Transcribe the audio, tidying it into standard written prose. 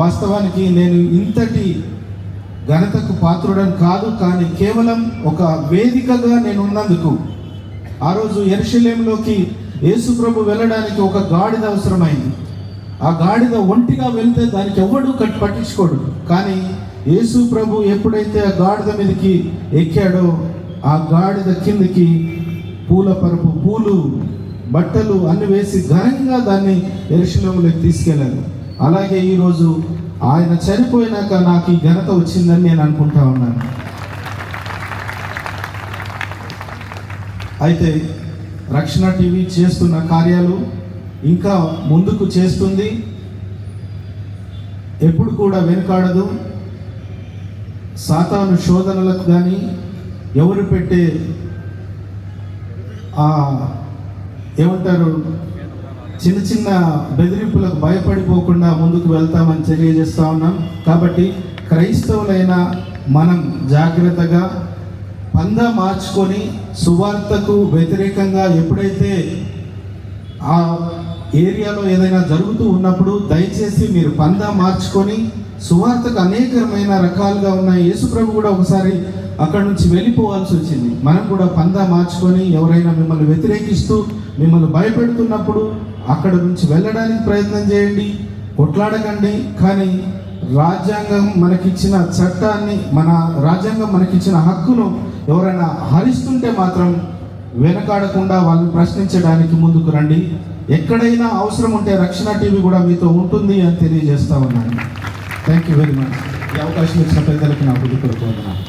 వాస్తవానికి నేను ఇంతటి ఘనతకు పాత్రుడని కాదు, కానీ కేవలం ఒక వేదికగా నేను ఉన్నందుకు. ఆ రోజు యెరూషలేములోకి యేసు ప్రభు వెళ్ళడానికి ఒక గాడిద అవసరమైంది. ఆ గాడిద ఒంటిగా వెళ్తే దానికి ఎవడు పట్టించుకోడు. కానీ యేసు ప్రభు ఎప్పుడైతే ఆ గాడిద మీదకి ఎక్కాడో, ఆ గాడిద కిందికి పూల పరుపు, పూలు, బట్టలు అన్ని వేసి ఘనంగా దాన్ని యెరూషలేములోకి తీసుకెళ్ళారు. అలాగే ఈరోజు ఆయన చనిపోయినాక నాకు ఈ ఘనత వచ్చిందని నేను అనుకుంటా ఉన్నాను. అయితే రక్షణ టీవీ చేస్తున్న కార్యాలు ఇంకా ముందుకు చేస్తుంది, ఎప్పుడు కూడా వెనుకాడదు. సాతాను శోధనలకు కానీ ఎవరు పెట్టే ఏమంటారు చిన్న చిన్న బెదిరింపులకు భయపడిపోకుండా ముందుకు వెళ్తామని తెలియజేస్తా ఉన్నాం. కాబట్టి క్రైస్తవులైన మనం జాగ్రత్తగా పందా మార్చుకొని సువార్తకు వ్యతిరేకంగా ఎప్పుడైతే ఆ ఏరియాలో ఏదైనా జరుగుతూ ఉన్నప్పుడు దయచేసి మీరు పందా మార్చుకొని సువార్తకు అనేకమైన రకాలుగా ఉన్న యేసుప్రభు కూడా ఒకసారి అక్కడ నుంచి వెళ్ళిపోవాల్సి వచ్చింది. మనం కూడా పందా మార్చుకొని ఎవరైనా మిమ్మల్ని వ్యతిరేకిస్తూ మిమ్మల్ని భయపెడుతున్నప్పుడు అక్కడ నుంచి వెళ్ళడానికి ప్రయత్నం చేయండి, కొట్లాడకండి. కానీ రాజ్యాంగం మనకిచ్చిన చట్టాన్ని, మన రాజ్యాంగం మనకిచ్చిన హక్కును ఎవరైనా హరిస్తుంటే మాత్రం వెనకాడకుండా వాళ్ళని ప్రశ్నించడానికి ముందుకు రండి. ఎక్కడైనా అవసరం ఉంటే రక్షణ టీవీ కూడా మీతో ఉంటుంది అని తెలియజేస్తా ఉన్నాను. Thank you very much. ఈ అవకాశం ఇచ్చిన పెద్దలకి నా హృదయపూర్వక వందనాలు.